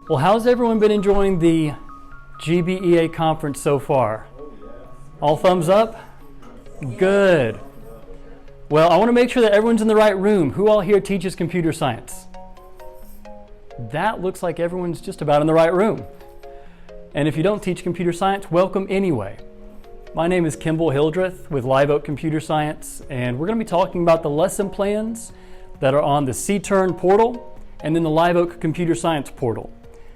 Well, how's everyone been enjoying the GBEA conference so far? All thumbs up? Good. Well, I want to make sure that everyone's in the right room. Who all here teaches computer science? That looks like everyone's just about in the right room. And if you don't teach computer science, welcome anyway. My name is Kimball Hildreth with Live Oak Computer Science, and we're going to be talking about the lesson plans that are on the CTurn portal and then the Live Oak Computer Science portal,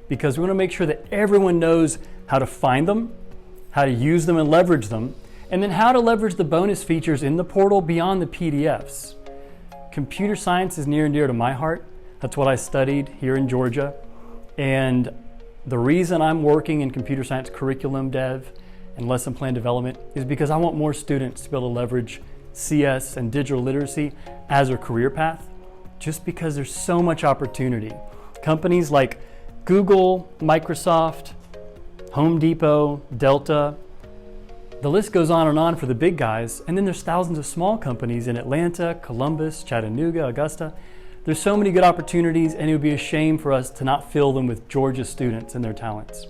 because we want to make sure that everyone knows how to find them, how to use them and leverage them, and then how to leverage the bonus features in the portal beyond the PDFs. Computer science is near and dear to my heart. That's what I studied here in Georgia. And the reason I'm working in computer science curriculum dev and lesson plan development is because I want more students to be able to leverage CS and digital literacy as a career path, just because there's so much opportunity. Companies like Google, Microsoft, Home Depot, Delta, the list goes on for the big guys, and then there's thousands of small companies in Atlanta, Columbus, Chattanooga, Augusta. There's so many good opportunities, and it would be a shame for us to not fill them with Georgia students and their talents.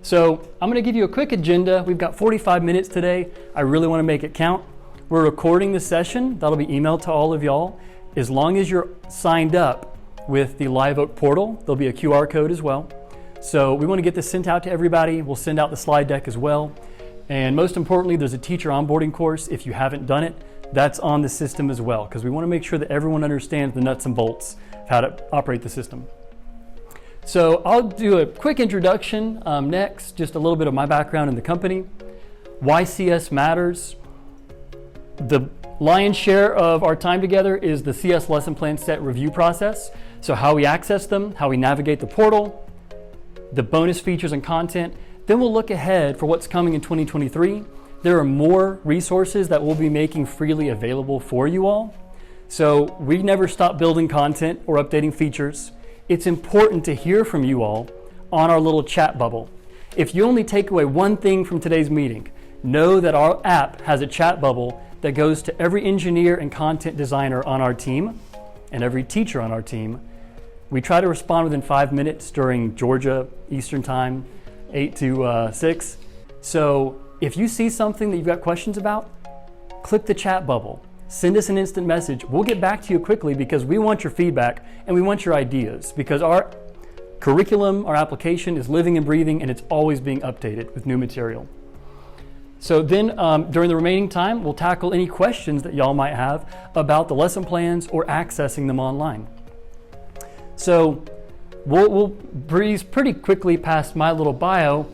So I'm going to give you a quick agenda. We've got 45 minutes today. I really want to make it count. We're recording the session. That'll be emailed to all of y'all. As long as you're signed up with the Live Oak portal, there'll be a QR code as well. So we want to get this sent out to everybody. We'll send out the slide deck as well. And most importantly, there's a teacher onboarding course. If you haven't done it, that's on the system as well, because we want to make sure that everyone understands the nuts and bolts of how to operate the system. So I'll do a quick introduction next, just a little bit of my background in the company, why CS matters. The lion's share of our time together is the CS lesson plan set review process. So how we access them, how we navigate the portal, the bonus features and content. Then we'll look ahead for what's coming in 2023. There are more resources that we'll be making freely available for you all. So we never stop building content or updating features. It's important to hear from you all on our little chat bubble. If you only take away one thing from today's meeting, know that our app has a chat bubble that goes to every engineer and content designer on our team and every teacher on our team. We try to respond within 5 minutes during Georgia Eastern Time, 8 to 6. So if you see something that you've got questions about, click the chat bubble. Send us an instant message. We'll get back to you quickly because we want your feedback and we want your ideas, because our curriculum, our application is living and breathing, and it's always being updated with new material. So then during the remaining time, we'll tackle any questions that y'all might have about the lesson plans or accessing them online. So we'll breeze pretty quickly past my little bio.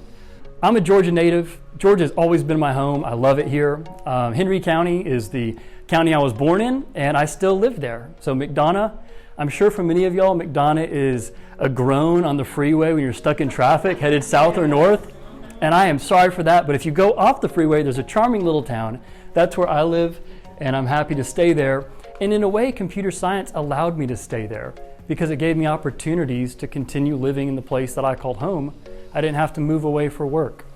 I'm a Georgia native. Georgia has always been my home. I love it here. Henry County is the county I was born in, and I still live there. So McDonough, I'm sure for many of y'all, McDonough is a groan on the freeway when you're stuck in traffic headed south or north. And I am sorry for that, but if you go off the freeway, there's a charming little town. That's where I live, and I'm happy to stay there. And in a way, computer science allowed me to stay there because it gave me opportunities to continue living in the place that I called home. I didn't have to move away for work.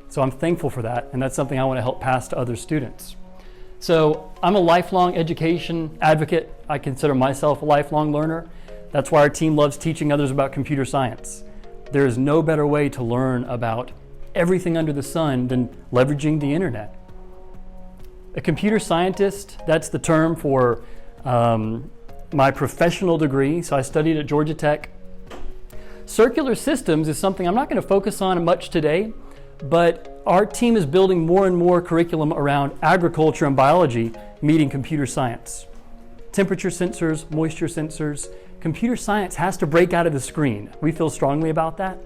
So I'm thankful for that, and that's something I want to help pass to other students. So I'm a lifelong education advocate. I consider myself a lifelong learner. That's why our team loves teaching others about computer science. There is no better way to learn about everything under the sun than leveraging the internet. A computer scientist, that's the term for my professional degree. So I studied at Georgia Tech. Circular systems is something I'm not going to focus on much today, but our team is building more and more curriculum around agriculture and biology meeting computer science. Temperature sensors, moisture sensors. Computer science has to break out of the screen. We feel strongly about that.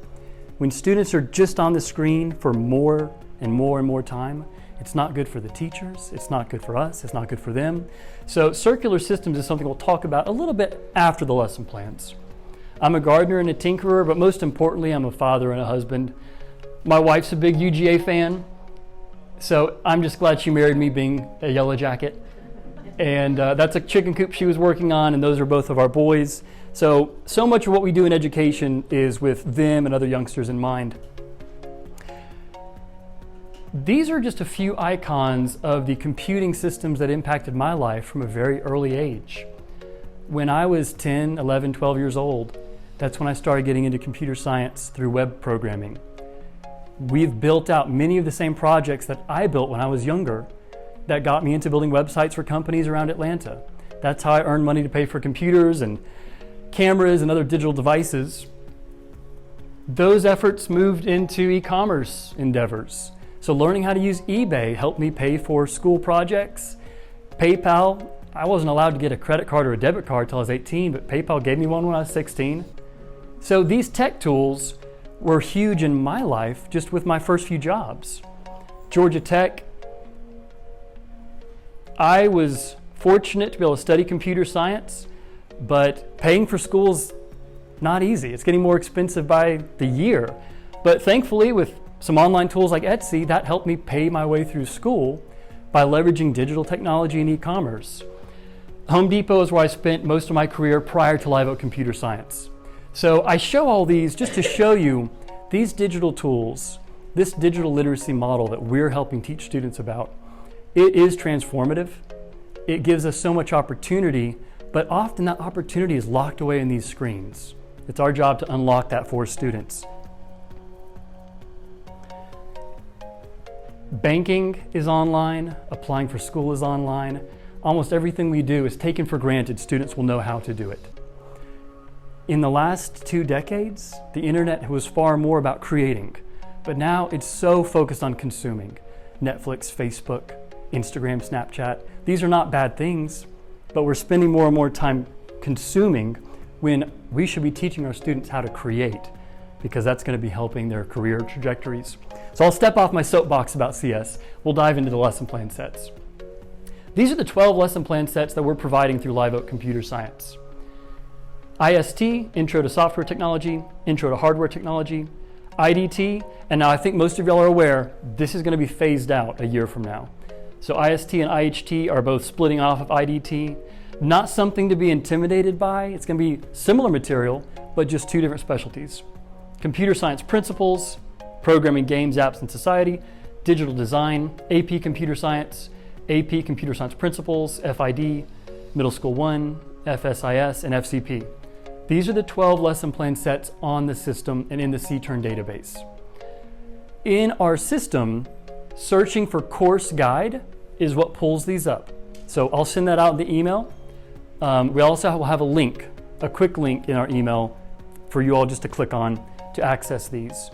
When students are just on the screen for more and more and more time, it's not good for the teachers, it's not good for us, it's not good for them. So circular systems is something we'll talk about a little bit after the lesson plans. I'm a gardener and a tinkerer, but most importantly, I'm a father and a husband. My wife's a big UGA fan, so I'm just glad she married me being a Yellow Jacket. And that's a chicken coop she was working on, and those are both of our boys. So much of what we do in education is with them and other youngsters in mind. These are just a few icons of the computing systems that impacted my life from a very early age. When I was 10, 11, 12 years old, That's when I started getting into computer science through web programming. We've built out many of the same projects that I built when I was younger that got me into building websites for companies around Atlanta. That's how I earned money to pay for computers and cameras and other digital devices. Those efforts moved into e-commerce endeavors. So learning how to use eBay helped me pay for school projects. PayPal, I wasn't allowed to get a credit card or a debit card till I was 18, but PayPal gave me one when I was 16. So these tech tools were huge in my life just with my first few jobs. Georgia Tech, I was fortunate to be able to study computer science, but paying for school's not easy. It's getting more expensive by the year. But thankfully, with some online tools like Etsy, that helped me pay my way through school by leveraging digital technology and e-commerce. Home Depot is where I spent most of my career prior to Live Oak Computer Science. So I show all these just to show you these digital tools, this digital literacy model that we're helping teach students about. It is transformative. It gives us so much opportunity, but often that opportunity is locked away in these screens. It's our job to unlock that for students. Banking is online, applying for school is online. Almost everything we do is taken for granted students will know how to do it. In the last 2 decades, the internet was far more about creating, but now it's so focused on consuming. Netflix, Facebook, Instagram, Snapchat, these are not bad things, but we're spending more and more time consuming when we should be teaching our students how to create, because that's going to be helping their career trajectories. So I'll step off my soapbox about CS. We'll dive into the lesson plan sets. These are the 12 lesson plan sets that we're providing through Live Oak Computer Science. IST, Intro to Software Technology, Intro to Hardware Technology, IDT, and now I think most of y'all are aware, this is going to be phased out a year from now. So IST and IHT are both splitting off of IDT. Not something to be intimidated by. It's going to be similar material, but just 2 different specialties. Computer Science Principles, Programming, Games, Apps, and Society, Digital Design, AP Computer Science, AP Computer Science Principles, FID, Middle School 1, FSIS, and FCP. These are the 12 lesson plan sets on the system and in the CTurn database. In our system, searching for course guide is what pulls these up. So I'll send that out in the email. We also will have a link, a quick link in our email for you all just to click on to access these.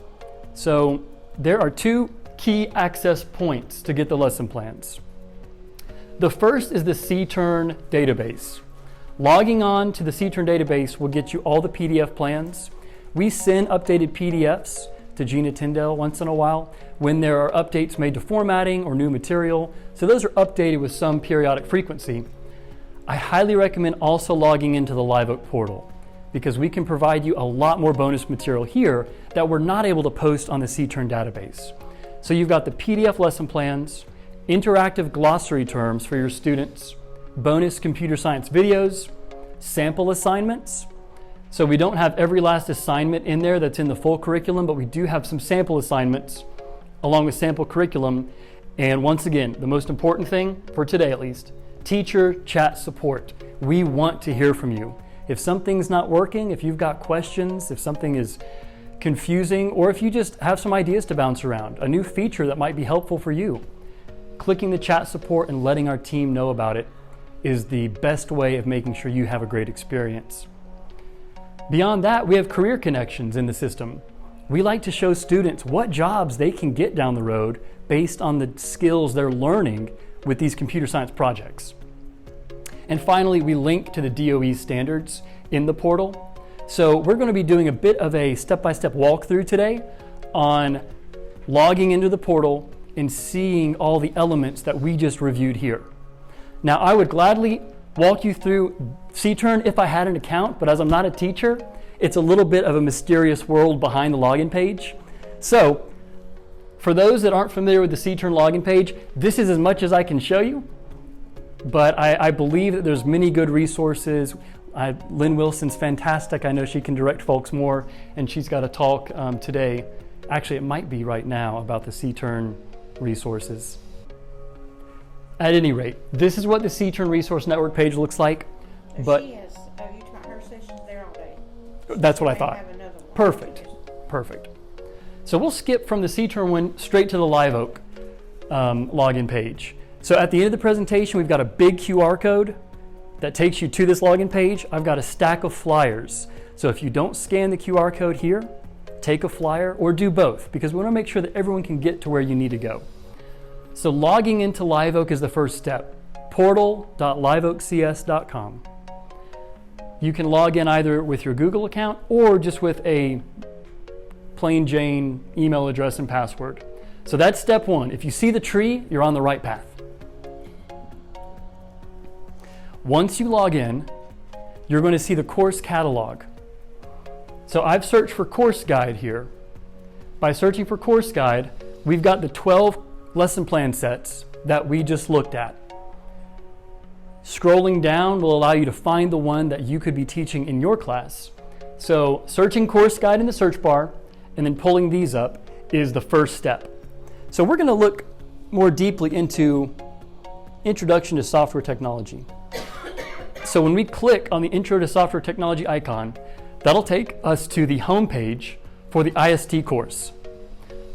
So there are 2 key access points to get the lesson plans. The first is the CTurn database. Logging on to the CTurn database will get you all the PDF plans. We send updated PDFs to Gina Tyndale once in a while when there are updates made to formatting or new material. So those are updated with some periodic frequency. I highly recommend also logging into the Live Oak portal because we can provide you a lot more bonus material here that we're not able to post on the CTurn database. So you've got the PDF lesson plans, interactive glossary terms for your students, bonus computer science videos, sample assignments. So we don't have every last assignment in there that's in the full curriculum, but we do have some sample assignments along with sample curriculum. And once again, the most important thing for today at least, teacher chat support. We want to hear from you. If something's not working, if you've got questions, if something is confusing, or if you just have some ideas to bounce around, a new feature that might be helpful for you, clicking the chat support and letting our team know about it is the best way of making sure you have a great experience. Beyond that, we have career connections in the system. We like to show students what jobs they can get down the road based on the skills they're learning with these computer science projects. And finally, we link to the DOE standards in the portal. So we're going to be doing a bit of a step-by-step walkthrough today on logging into the portal and seeing all the elements that we just reviewed here. Now, I would gladly walk you through CTurn if I had an account, but as I'm not a teacher, it's a little bit of a mysterious world behind the login page. So for those that aren't familiar with the CTurn login page, this is as much as I can show you, but I believe that there's many good resources. Lynn Wilson's fantastic. I know she can direct folks more, and she's got a talk today. Actually, it might be right now about the CTurn resources. At any rate, this is what the CTurn Resource Network page looks like. But she has, you taught her sessions there all day. That's what I May thought. have another one. Perfect. So we'll skip from the C-Term one straight to the Live Oak login page. So at the end of the presentation, we've got a big QR code that takes you to this login page. I've got a stack of flyers. So if you don't scan the QR code here, take a flyer or do both, because we want to make sure that everyone can get to where you need to go. So logging into Live Oak is the first step. portal.liveoakcs.com. You can log in either with your Google account or just with a plain Jane email address and password. So that's step one. If you see the tree, you're on the right path. Once you log in, you're going to see the course catalog. So I've searched for course guide here. By searching for course guide, we've got the 12 lesson plan sets that we just looked at. Scrolling down will allow you to find the one that you could be teaching in your class. So searching course guide in the search bar and then pulling these up is the first step. So we're going to look more deeply into Introduction to Software Technology. So when we click on the Intro to Software Technology icon, that'll take us to the home page for the IST course.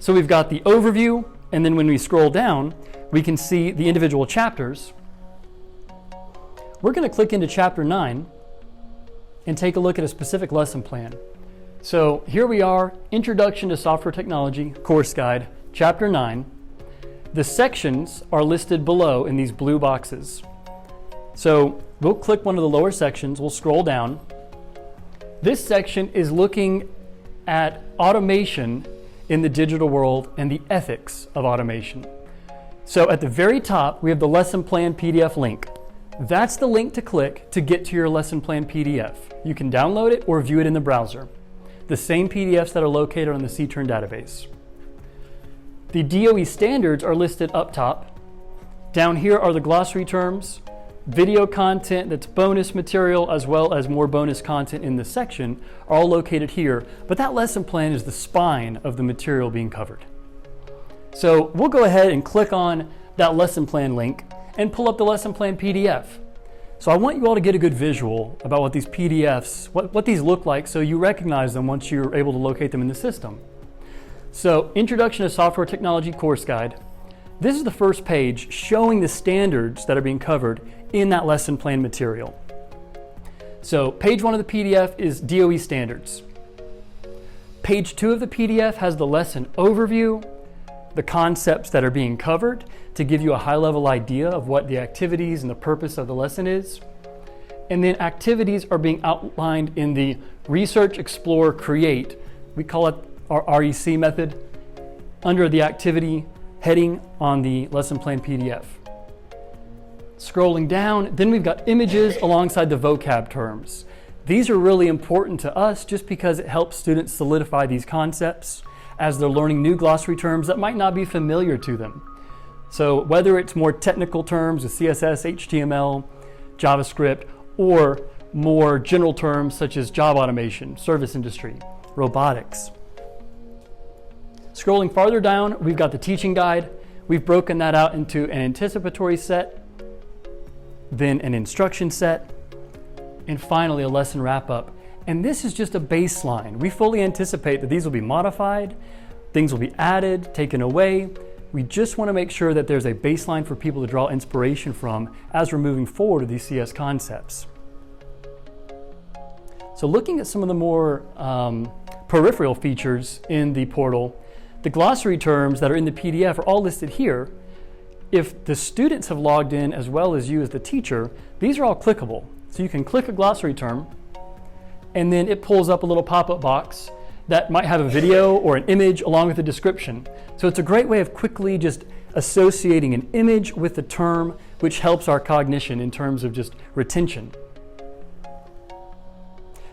So we've got the overview, and then when we scroll down, we can see the individual chapters. We're going to click into Chapter 9 and take a look at a specific lesson plan. So here we are, Introduction to Software Technology, Course Guide, Chapter 9. The sections are listed below in these blue boxes. So we'll click one of the lower sections, we'll scroll down. This section is looking at automation in the digital world and the ethics of automation. So at the very top, we have the lesson plan PDF link. That's the link to click to get to your lesson plan PDF. You can download it or view it in the browser. The same PDFs that are located on the C-Turn database. The DOE standards are listed up top. Down here are the glossary terms, video content that's bonus material, as well as more bonus content in this section, are all located here, but that lesson plan is the spine of the material being covered. So we'll go ahead and click on that lesson plan link and pull up the lesson plan PDF. So I want you all to get a good visual about what these PDFs, what these look like, so you recognize them once you're able to locate them in the system. So Introduction to Software Technology Course Guide. This is the first page showing the standards that are being covered in that lesson plan material. So page 1 of the PDF is DOE standards. Page 2 of the PDF has the lesson overview, the concepts that are being covered to give you a high-level idea of what the activities and the purpose of the lesson is. And then activities are being outlined in the Research, Explore, Create. We call it our REC method under the activity heading on the lesson plan PDF. Scrolling down, then we've got images alongside the vocab terms. These are really important to us just because it helps students solidify these concepts as they're learning new glossary terms that might not be familiar to them. So whether it's more technical terms with CSS, HTML, JavaScript, or more general terms such as job automation, service industry, robotics. Scrolling farther down, we've got the teaching guide. We've broken that out into an anticipatory set, then an instruction set, and finally a lesson wrap-up. And this is just a baseline. We fully anticipate that these will be modified, things will be added, taken away. We just want to make sure that there's a baseline for people to draw inspiration from as we're moving forward with these CS concepts. So looking at some of the more peripheral features in the portal, the glossary terms that are in the PDF are all listed here. If the students have logged in as well as you as the teacher, these are all clickable. So you can click a glossary term, and then it pulls up a little pop-up box that might have a video or an image along with a description. So it's a great way of quickly just associating an image with the term, which helps our cognition in terms of just retention.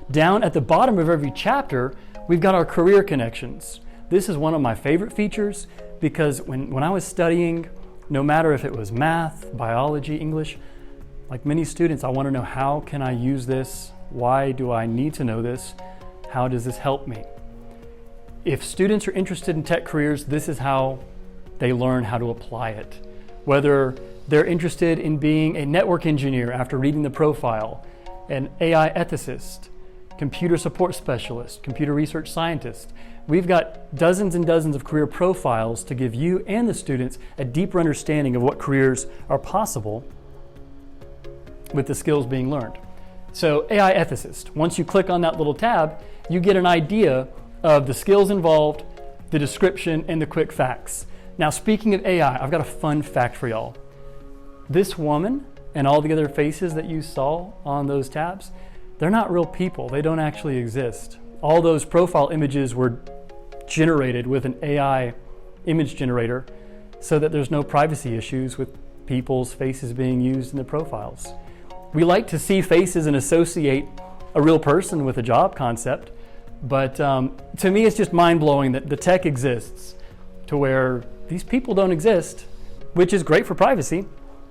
Down at the bottom of every chapter, we've got our career connections. This is one of my favorite features because when I was studying, no matter if it was math, biology, English, like many students, I want to know, how can I use this? Why do I need to know this? How does this help me? If students are interested in tech careers, this is how they learn how to apply it. Whether they're interested in being a network engineer after reading the profile, an AI ethicist, computer support specialist, computer research scientist. We've got dozens and dozens of career profiles to give you and the students a deeper understanding of what careers are possible with the skills being learned. So AI ethicist, once you click on that little tab, you get an idea of the skills involved, the description, and the quick facts. Now, speaking of AI, I've got a fun fact for y'all. This woman and all the other faces that you saw on those tabs, they're not real people. They don't actually exist. All those profile images were generated with an AI image generator so that there's no privacy issues with people's faces being used in the profiles. We like to see faces and associate a real person with a job concept, but to me it's just mind-blowing that the tech exists to where these people don't exist, which is great for privacy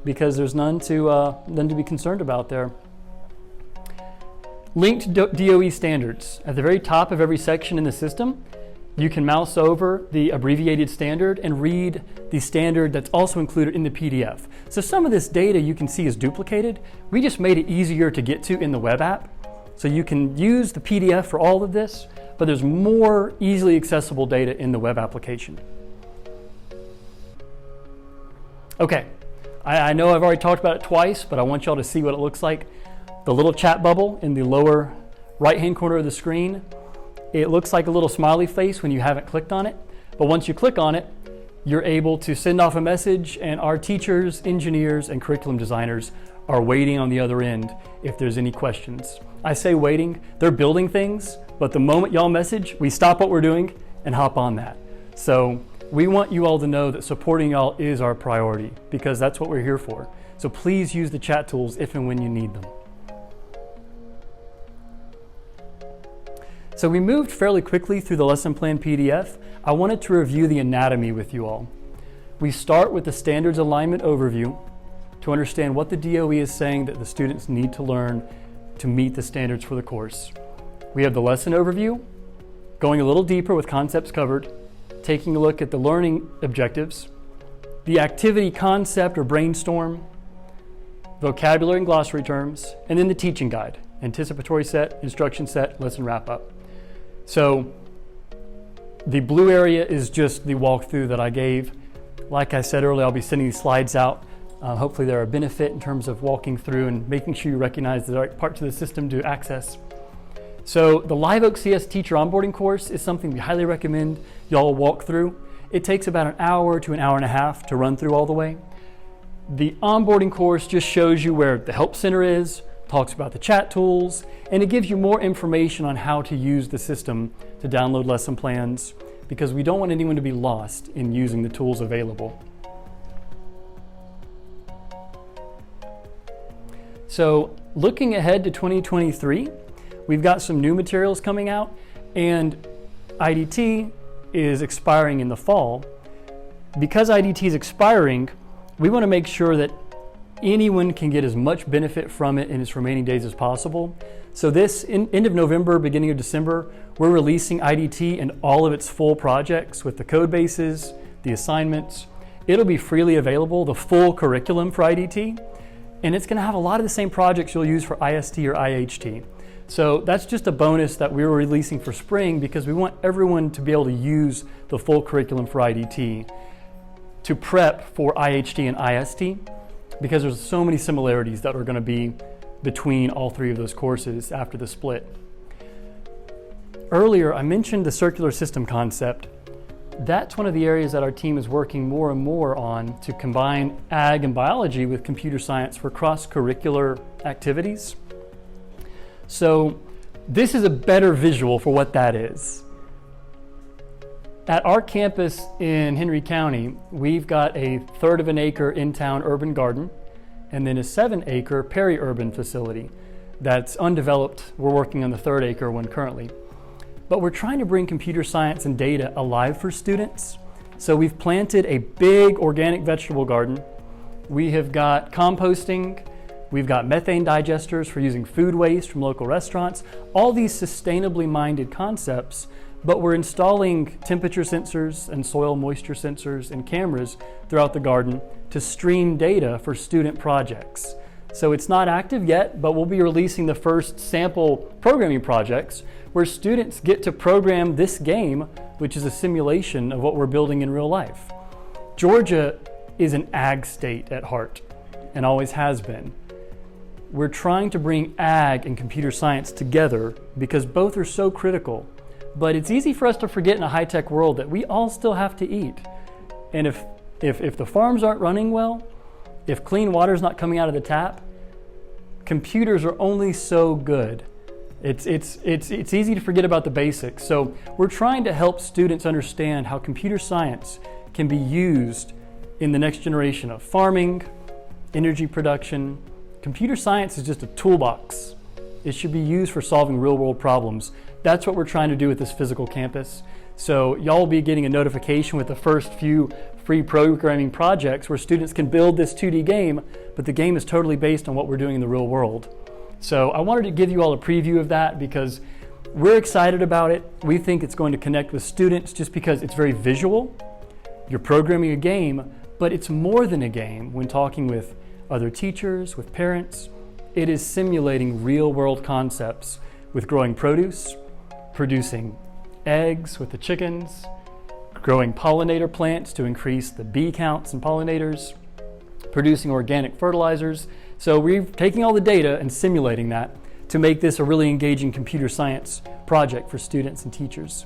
because there's none to be concerned about there. Linked DOE standards. At the very top of every section in the system, you can mouse over the abbreviated standard and read the standard that's also included in the PDF. So some of this data you can see is duplicated. We just made it easier to get to in the web app. So you can use the PDF for all of this, but there's more easily accessible data in the web application. Okay, I know I've already talked about it twice, but I want y'all to see what it looks like. The little chat bubble in the lower right-hand corner of the screen, it looks like a little smiley face when you haven't clicked on it, but once you click on it, you're able to send off a message, and our teachers, engineers, and curriculum designers are waiting on the other end if there's any questions. I say waiting, they're building things, but the moment y'all message, we stop what we're doing and hop on that. So we want you all to know that supporting y'all is our priority because that's what we're here for. So please use the chat tools if and when you need them. So we moved fairly quickly through the lesson plan PDF. I wanted to review the anatomy with you all. We start with the standards alignment overview to understand what the DOE is saying that the students need to learn to meet the standards for the course. We have the lesson overview, going a little deeper with concepts covered, taking a look at the learning objectives, the activity concept or brainstorm, vocabulary and glossary terms, and then the teaching guide, anticipatory set, instruction set, lesson wrap up. So the blue area is just the walkthrough that I gave. Like I said earlier, I'll be sending these slides out. Hopefully they're a benefit in terms of walking through and making sure you recognize the right parts of the system to access. So the Live Oak CS teacher onboarding course is something we highly recommend y'all walk through. It takes about an hour to an hour and a half to run through all the way. The onboarding course just shows you where the help center is, talks about the chat tools, and it gives you more information on how to use the system to download lesson plans because we don't want anyone to be lost in using the tools available. So looking ahead to 2023, we've got some new materials coming out, and IDT is expiring in the fall. Because IDT is expiring, we want to make sure that anyone can get as much benefit from it in its remaining days as possible. So this end of November, beginning of December, we're releasing IDT and all of its full projects with the code bases, the assignments. It'll be freely available, the full curriculum for IDT, and it's going to have a lot of the same projects you'll use for IST or IHT. So that's just a bonus that we were releasing for spring because we want everyone to be able to use the full curriculum for IDT to prep for IHT and IST because there's so many similarities that are going to be between all three of those courses after the split. Earlier, I mentioned the circular system concept. That's one of the areas that our team is working more and more on to combine ag and biology with computer science for cross-curricular activities. So this is a better visual for what that is. At our campus in Henry County, we've got a 1/3 of an acre in-town urban garden and then a 7-acre peri-urban facility that's undeveloped. We're working on the 3rd acre one currently. But we're trying to bring computer science and data alive for students. So we've planted a big organic vegetable garden. We have got composting. We've got methane digesters for using food waste from local restaurants. All these sustainably minded concepts, but we're installing temperature sensors and soil moisture sensors and cameras throughout the garden to stream data for student projects. So it's not active yet, but we'll be releasing the first sample programming projects where students get to program this game, which is a simulation of what we're building in real life. Georgia is an ag state at heart and always has been. We're trying to bring ag and computer science together because both are so critical. But it's easy for us to forget in a high-tech world that we all still have to eat. And if the farms aren't running well, if clean water's not coming out of the tap, computers are only so good. It's easy to forget about the basics. So we're trying to help students understand how computer science can be used in the next generation of farming, energy production. Computer science is just a toolbox. It should be used for solving real-world problems. That's what we're trying to do with this physical campus. So y'all will be getting a notification with the first few free programming projects where students can build this 2D game, but the game is totally based on what we're doing in the real world. So I wanted to give you all a preview of that because we're excited about it. We think it's going to connect with students just because it's very visual. You're programming a game, but it's more than a game when talking with other teachers, with parents. It is simulating real-world concepts with growing produce, producing eggs with the chickens, growing pollinator plants to increase the bee counts and pollinators, producing organic fertilizers. So we're taking all the data and simulating that to make this a really engaging computer science project for students and teachers.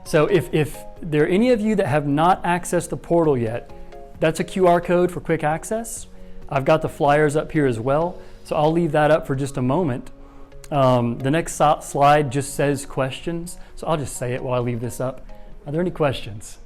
So if there are any of you that have not accessed the portal yet, that's a QR code for quick access. I've got the flyers up here as well, so I'll leave that up for just a moment. The next slide just says questions, so I'll just say it while I leave this up. Are there any questions?